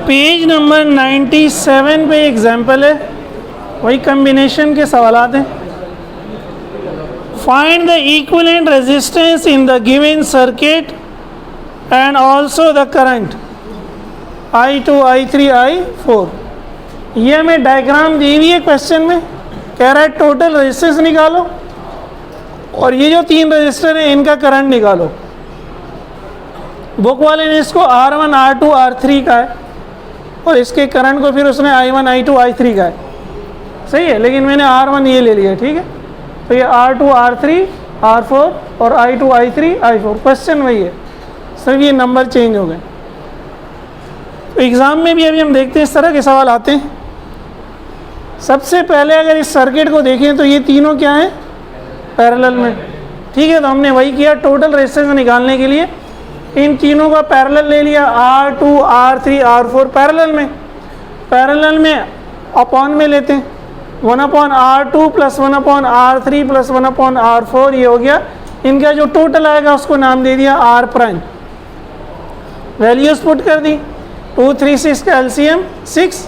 Page number 97 पे example है, वही कम्बिनेशन के सवालात हैं। Find the equivalent resistance in the given circuit and also the current I2, I3, I4। ये हमें डायग्राम दी हुई है क्वेश्चन में, कह रहा है टोटल रेजिस्टेंस निकालो और ये जो तीन रजिस्टर हैं इनका करंट निकालो। बुक वाले ने इसको R1, R2, R3 का है और इसके करंट को फिर उसने I1, I2, I3 का है, सही है, लेकिन मैंने R1 ये ले लिया, ठीक है। तो ये R2, R3, R4 और I2, I3, I4, क्वेश्चन वही है, सिर्फ ये नंबर चेंज हो गए। तो एग्ज़ाम में भी अभी हम देखते हैं इस तरह के सवाल आते हैं। सबसे पहले अगर इस सर्किट को देखें तो ये तीनों क्या हैं, पैरेलल में, ठीक है। तो हमने वही किया, टोटल रेजिस्टेंस निकालने के लिए इन तीनों का पैरेलल ले लिया, R2, R3, R4 पैरेलल में अपॉन में लेते हैं, 1/R2 + 1/R3 + 1/R4, ये हो गया। इनका जो टोटल आएगा उसको नाम दे दिया R'। वैल्यूज़ पुट कर दी, 2, 3, 6 का एलसीएम 6,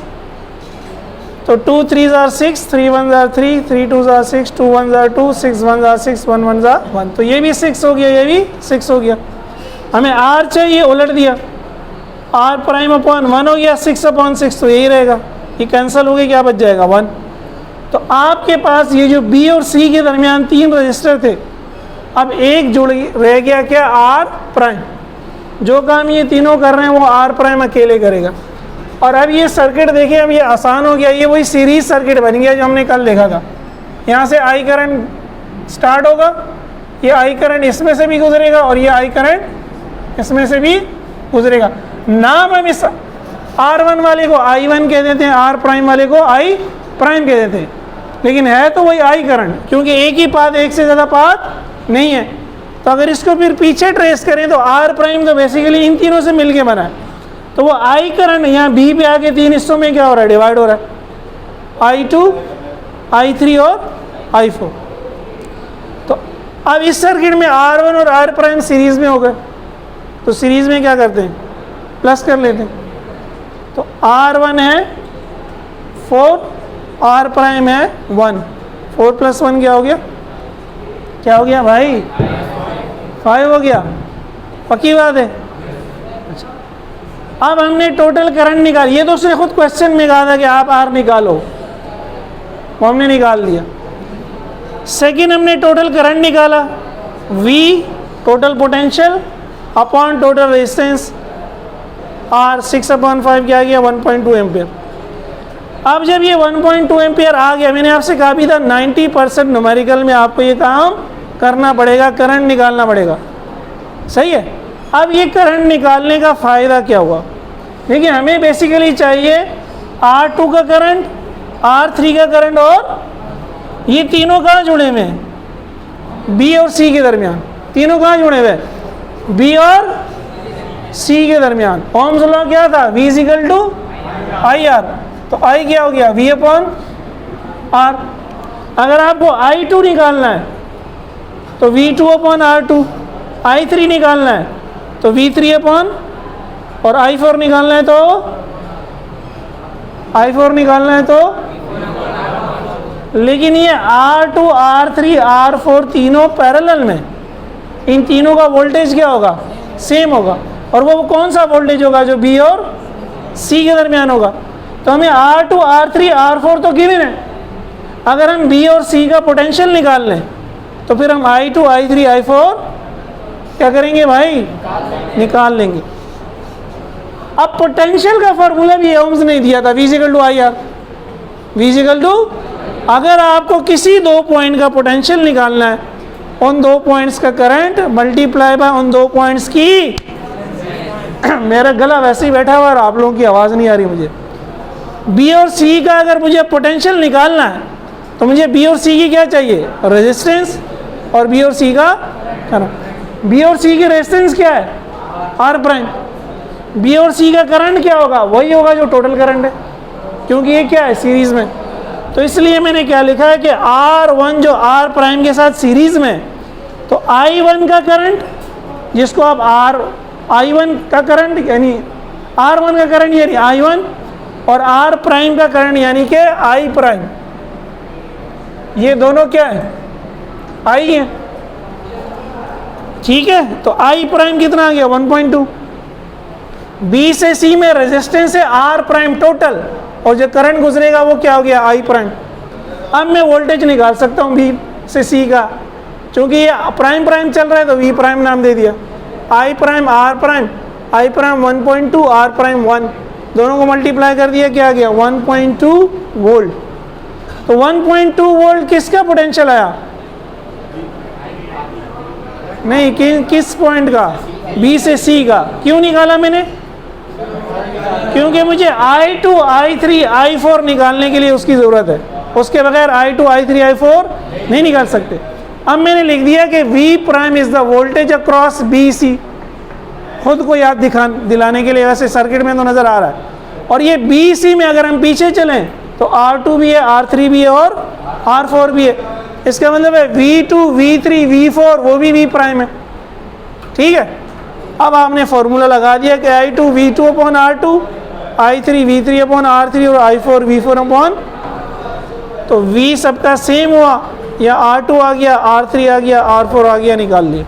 तो 2 3s are 6, 3 1s are 3, 3 2s are 6, 2 1s are 2, 6 1s are 6, 1 1s are 1, तो ये भी 6 हो गया, ये भी 6 हो गया। हमें R चाहिए, उलट दिया, R'/1 हो गया, 6/6, तो यही रहेगा, ये कैंसिल हो गया, क्या बच जाएगा 1। तो आपके पास ये जो B और C के दरमियान तीन रजिस्टर थे, अब एक जुड़ रह गया क्या, R'। जो काम ये तीनों कर रहे हैं वो R' अकेले करेगा। और अब ये सर्किट देखिए, अब ये आसान हो गया, ये वही सीरीज सर्किट बन गया जो हमने कल देखा था। यहाँ से I करंट स्टार्ट होगा, ये I करंट इसमें से भी गुजरेगा और ये I करंट इसमें से भी गुजरेगा। नाम हम इस R1 वाले को I1 कह देते हैं, R' वाले को I' कह देते हैं, लेकिन है तो वही I करंट, क्योंकि एक ही पाथ, एक से ज़्यादा पाथ नहीं है। तो अगर इसको फिर पीछे ट्रेस करें तो R' तो बेसिकली इन तीनों से मिलके बना है, तो वो I करंट यहाँ B पे आके तीन हिस्सों में क्या हो रहा है, डिवाइड हो रहा है, I2, I3 और I4। तो अब इस सर्किट में R1 और R' सीरीज़ में हो गए, तो सीरीज़ में क्या करते हैं, प्लस कर लेते हैं। तो R1 है 4, R' है 1, 4 + 1 क्या हो गया, क्या हो गया भाई, 5 हो गया, पक्की बात है। अब हमने टोटल करंट निकाल, ये तो उसने खुद क्वेश्चन में कहा था कि आप R निकालो, वो हमने निकाल दिया। सेकेंड हमने टोटल करंट निकाला, V total potential upon total resistance R, 6/5 क्या आ गया, 1.2 एम्पियर। अब जब ये 1.2 एम्पियर आ गया, मैंने आपसे कहा भी था 90% न्यूमेरिकल में आपको ये काम करना पड़ेगा, करंट निकालना पड़ेगा, सही है। अब ये करंट निकालने का फ़ायदा क्या हुआ, देखिए हमें बेसिकली चाहिए R2 का करंट, R3 का करंट, और ये तीनों कहाँ जुड़े हुए हैं, B और C के दरमियान। तीनों कहाँ जुड़े हुए हैं, B और C के दरमियान। ओम्स लॉ क्या था, V = IR, तो I क्या हो गया, V/R। अगर आपको I2 निकालना है तो V2/R2, I3 निकालना है तो V3/ और I4 निकालना है तो लेकिन ये R2, R3, R4 तीनों पैरेलल में, इन तीनों का वोल्टेज क्या होगा, सेम होगा, और वो कौन सा वोल्टेज होगा, जो B और C के दरमियान होगा। तो हमें R2, R3, R4 तो गिवन है, अगर हम B और C का पोटेंशियल निकाल लें तो फिर हम I2, I3, I4 क्या करेंगे भाई, निकाल लेंगे। अब पोटेंशियल का फॉर्मूला भी ओम्स ने दिया था, V = IR, अगर आपको किसी दो पॉइंट का पोटेंशियल निकालना है, उन दो पॉइंट्स का करंट मल्टीप्लाई बाय उन दो पॉइंट्स की मेरा गला वैसे ही बैठा हुआ और आप लोगों की आवाज़ नहीं आ रही मुझे। B और C का अगर मुझे पोटेंशियल निकालना है तो मुझे B और C की क्या चाहिए, रेजिस्टेंस, और बी और सी का करंट। बी और सी की रेजिस्टेंस क्या है? Are prime. बी और सी का करंट क्या होगा? वही होगा जो टोटल करंट है, क्योंकि ये क्या है? सीरीज में। तो इसलिए मैंने क्या लिखा है कि R1 जो R प्राइम के साथ सीरीज में, तो I1 का करंट, जिसको आप I1 का करंट यानी R1 का करंट यानी I1, और R प्राइम का करंट यानी कि I प्राइम, ये दोनों क्या है? I है। ठीक है, तो I प्राइम कितना आ गया? 1.2। B से C में रेजिस्टेंस है R प्राइम टोटल, और जो करंट गुजरेगा वो क्या हो गया? I prime. अब मैं वोल्टेज निकाल सकता हूँ B से C का, क्योंकि ये प्राइम प्राइम चल रहा है तो V प्राइम नाम दे दिया। I prime R prime, I prime 1.2, R prime 1, दोनों को मल्टीप्लाई कर दिया, क्या आ गया? 1.2 वोल्ट। तो 1.2 वोल्ट किसका पोटेंशियल आया? नहीं, किस पॉइंट का? B से C का। क्यों निकाला मैंने? क्योंकि मुझे I2, I3, I4 निकालने के लिए उसकी ज़रूरत है, उसके बगैर I2, I3, I4 नहीं निकाल सकते। अब मैंने लिख दिया कि V prime is the voltage across BC, खुद को याद दिलाने के लिए, वैसे सर्किट में तो नज़र आ रहा है। और ये BC में अगर हम पीछे चलें तो R2 भी है, R3 भी है और R4 भी है। इसका मतलब है V2, V3, V4 वो भी V प्राइम है। ठीक है, अब आपने फॉर्मूला लगा दिया कि I2 V2 upon R2, I3 V3 upon R3 और I4 V4 अपॉन, तो V सबका सेम हुआ, या R2 आ गया, R3 आ गया, R4 आ गया, निकाल लिया।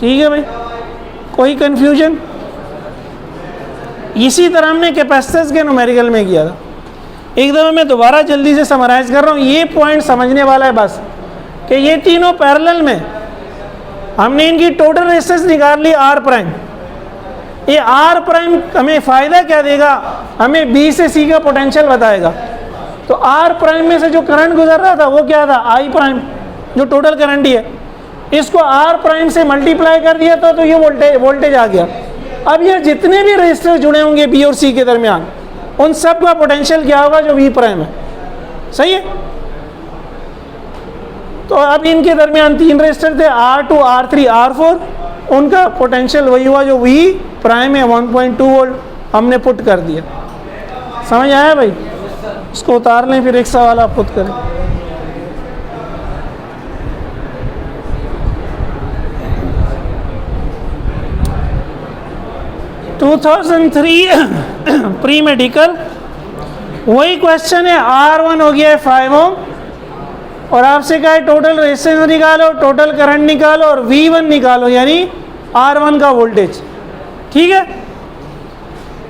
ठीक है भाई, कोई कन्फ्यूजन? इसी तरह हमने कैपेसिटेंस के न्यूमेरिकल में किया था। एक दफ़ा मैं दोबारा जल्दी से समराइज़ कर रहा हूँ, ये पॉइंट समझने वाला है बस, कि ये तीनों पैरेलल में हमने इनकी टोटल रेजिस्टेंस निकाल ली R प्राइम। ये R प्राइम हमें फ़ायदा क्या देगा? हमें B से C का पोटेंशियल बताएगा। तो R प्राइम में से जो करंट गुजर रहा था वो क्या था? I प्राइम, जो टोटल करंट ही है। इसको R प्राइम से मल्टीप्लाई कर दिया तो ये वोल्टेज आ गया। अब ये जितने भी रेजिस्टर जुड़े होंगे B और C के दरमियान, उन सब का पोटेंशियल क्या होगा? जो V प्राइम है। सही है? तो अब इनके दरमियान तीन रेजिस्टर थे, R2, R3, R4, उनका पोटेंशियल वही हुआ जो V प्राइम है, 1.2 वोल्ट हमने पुट कर दिया। समझ आया भाई? इसको उतार लें, फिर एक सवाल आप खुद करें। प्री मेडिकल वही क्वेश्चन है। R1 हो गया है 5 ओम, और आपसे कहा है टोटल रेजिस्टेंस निकालो, टोटल करंट निकालो और V1 निकालो, यानी R1 का वोल्टेज। ठीक है,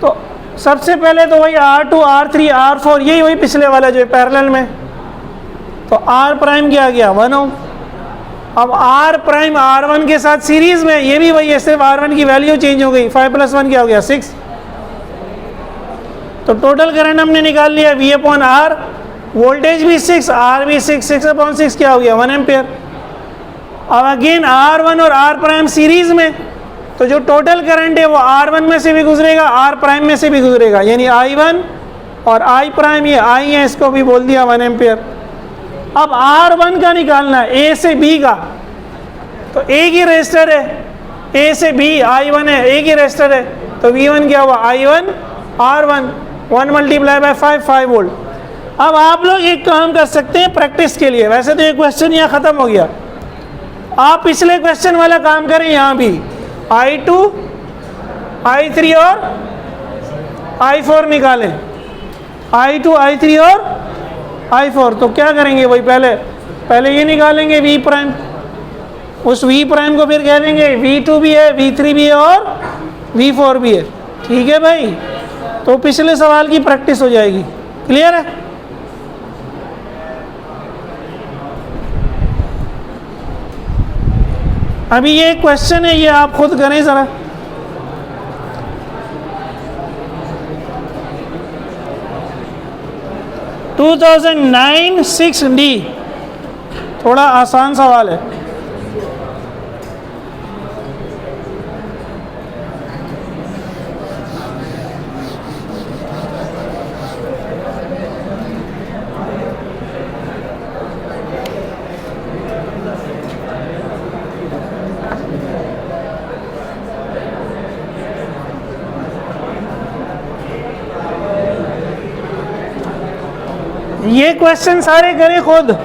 तो सबसे पहले तो वही R2, R3, R4, यही वही पिछले वाला जो है पैरेलल में। तो R प्राइम क्या आ गया? 1 ओम। अब R प्राइम R1 के साथ सीरीज में, ये भी वही है, सिर्फ R1 की वैल्यू चेंज हो गई। 5 + 1 क्या हो गया? 6। तो टोटल करंट हमने निकाल लिया V अपॉन R, वोल्टेज भी 6, R भी 6, 6 अपॉन 6 क्या हो गया? 1 एम्पेयर। अब अगेन R1 और R प्राइम सीरीज में, तो जो टोटल करंट है वो R1 में से भी गुजरेगा, R प्राइम में से भी गुजरेगा, यानी I1 और I प्राइम, ये I है, इसको भी बोल दिया 1 एम्पेयर। अब R1 का निकालना है A से B का, तो एक ही रेजिस्टर है, A से B I1 है, एक ही रेजिस्टर है, तो V1 क्या हुआ? I1 R1, 1 × 5, 5 volt. अब आप लोग एक काम कर सकते हैं प्रैक्टिस के लिए, वैसे तो ये क्वेश्चन यहाँ ख़त्म हो गया, आप पिछले क्वेश्चन वाला काम करें यहाँ भी, I2, I3 और I4 निकालें, I2, I3 और I4। तो क्या करेंगे भाई? पहले ये निकालेंगे V प्राइम, उस V प्राइम को फिर कह देंगे V2 भी है, V3 भी है और V4 भी है। ठीक है भाई, तो पिछले सवाल की प्रैक्टिस हो जाएगी। क्लियर है? अभी ये क्वेश्चन है, ये आप खुद करें ज़रा। टू 2009 6D, थोड़ा आसान सवाल है। ये क्वेश्चन सारे करें खुद।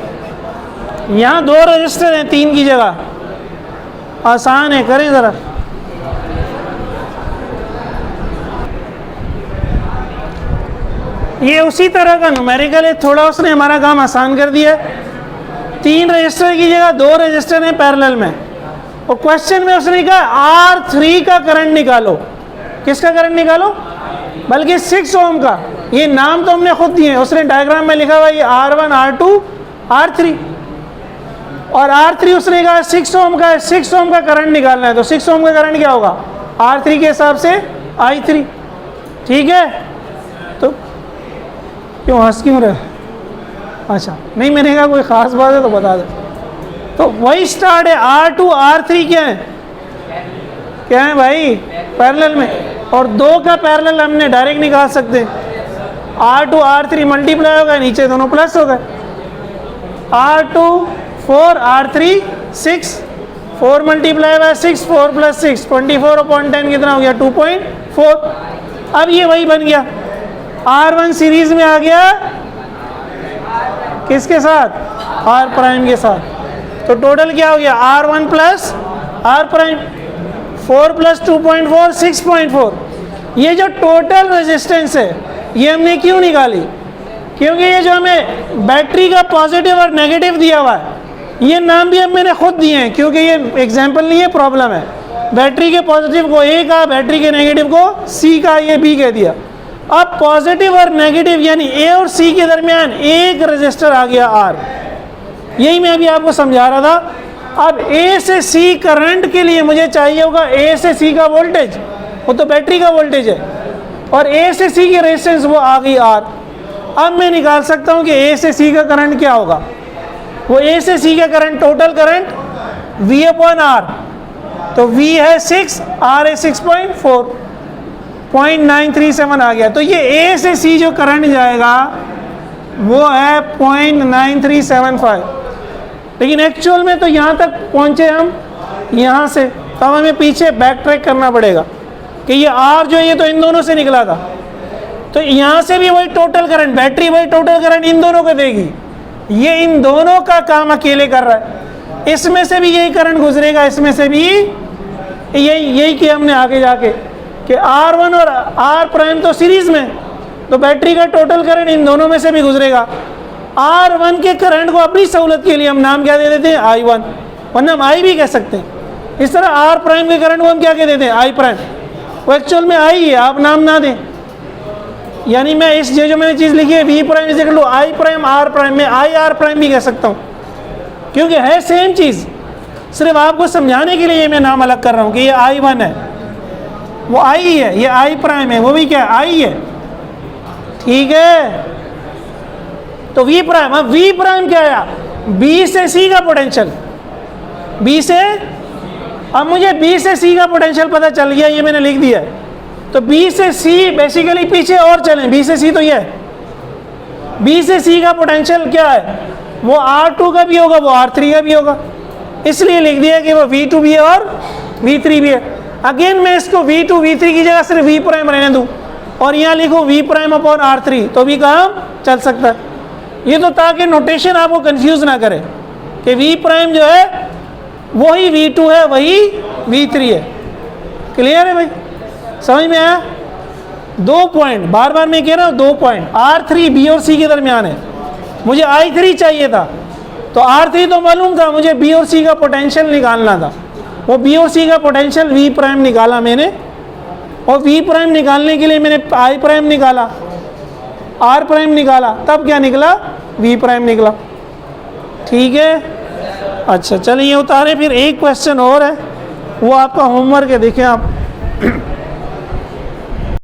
यहाँ 2 रजिस्टर हैं 3 की जगह, आसान है, करें ज़रा। ये उसी तरह का न्यूमेरिकल है, थोड़ा उसने हमारा काम आसान कर दिया। 3 रजिस्टर की जगह 2 रजिस्टर हैं पैरेलल में, और क्वेश्चन में उसने कहा R3 का करंट निकालो। किसका करंट निकालो? बल्कि 6 ओम का। ये नाम तो हमने खुद दिए हैं, उसने डायग्राम में लिखा हुआ ये R1 R2 R3, और R3 उसने कहा 6 ओम का है, 6 ओम का करंट निकालना है। तो 6 ओम का करंट क्या होगा? R3 के हिसाब से I3। ठीक है, तो क्यों हंस क्यों रहे? अच्छा नहीं, मैंने कहा कोई ख़ास बात है तो बता दो। तो वही स्टार्ट है। R2 R3 क्या है? क्या है भाई? पैरेलल में, और 2 का पैरेलल हमने डायरेक्ट निकाल सकते हैं। R2 R3 मल्टीप्लाई होगा, नीचे दोनों प्लस हो गए। R2 4 R3 6, 4 multiply by 6, 4 plus 6 24/10 कितना हो गया? 2.4। अब ये वही बन गया। R1 सीरीज में आ गया किसके साथ? R प्राइम के साथ। तो टोटल क्या हो गया? R1 plus R prime, 4 plus 2.4 6.4। ये जो टोटल रेजिस्टेंस है ये हमने क्यों निकाली? क्योंकि ये जो हमें बैटरी का पॉजिटिव और नेगेटिव दिया हुआ है, ये नाम भी अब मैंने खुद दिए हैं, क्योंकि ये एग्जाम्पल नहीं है, प्रॉब्लम है। बैटरी के पॉजिटिव को A का, बैटरी के नेगेटिव को C का, ये B कह दिया। अब पॉजिटिव और नेगेटिव यानी A और C के दरमियान एक रेजिस्टर आ गया R। यही मैं अभी आपको समझा रहा था। अब A से C करंट के लिए मुझे चाहिए होगा A से C का वोल्टेज, वो तो बैटरी का वोल्टेज है, और A से C की रेजिस्टेंस वो आ गई R। अब मैं निकाल सकता हूँ कि A से C का करंट क्या होगा। वो A से C का करंट, टोटल करंट V/R, तो V है 6, R है 6.4, 0.937 आ गया। तो ये A से C जो करंट जाएगा वो है 0.9375, लेकिन एक्चुअल में तो यहाँ तक पहुँचे हम यहाँ से, तब हमें पीछे बैक ट्रैक करना पड़ेगा कि ये R जो है ये तो इन दोनों से निकला था। तो यहाँ से भी वही टोटल करंट, बैटरी वही टोटल करंट इन दोनों को देगी। ये इन दोनों का काम अकेले कर रहा है। इसमें से भी यही करंट गुजरेगा, इसमें से भी यही किया हमने आगे जाके कि R1 और R प्राइम तो सीरीज में, तो बैटरी का टोटल करंट इन दोनों में से भी गुजरेगा। R1 के करंट को अपनी सहूलत के लिए हम नाम क्या दे देते हैं? I1, वरना हम I भी कह सकते हैं। इस तरह R प्राइम के करंट को हम क्या कह देते हैं? I prime. वो एक्चुअल में I है, आप नाम ना दें। यानी मैं इस जो मैंने चीज़ लिखी है V prime is equal to I prime R prime, में I R प्राइम भी कह सकता हूँ, क्योंकि है सेम चीज़। सिर्फ आपको समझाने के लिए ये मैं नाम अलग कर रहा हूँ कि ये I1 है, वो I है, ये I प्राइम है, वो भी क्या है? I है। ठीक है, तो V प्राइम। अब V प्राइम क्या आया? B से C का पोटेंशियल, B से, अब मुझे B से C का पोटेंशियल पता चल गया, ये मैंने लिख दिया है। तो B से C बेसिकली पीछे और चलें, B से C तो ये है। B से C का पोटेंशियल क्या है? वो R2 का भी होगा, वो R3 का भी होगा, इसलिए लिख दिया कि वो V2 भी है और V3 भी है। अगेन मैं इसको V2 V3 की जगह सिर्फ V प्राइम रहने दूँ और यहाँ लिखो V प्राइम अपॉन R3, तो भी काम चल सकता है। ये तो ताकि नोटेशन आपको कंफ्यूज ना करे कि V प्राइम जो है वही V2 है, वही V3 है। क्लियर है भाई? समझ में आया? 2 पॉइंट, बार बार मैं कह रहा हूँ 2 पॉइंट। R3 B और C के दरमियान है, मुझे I3 चाहिए था, तो R3 तो मालूम था, मुझे B और C का पोटेंशियल निकालना था। वो B और C का पोटेंशियल V प्राइम निकाला मैंने, और V प्राइम निकालने के लिए मैंने I प्राइम निकाला, R प्राइम निकाला, तब क्या निकला? V प्राइम निकला। ठीक है, अच्छा चलिए उतारे। फिर एक क्वेश्चन और है, वो आपका होमवर्क है, देखें आप।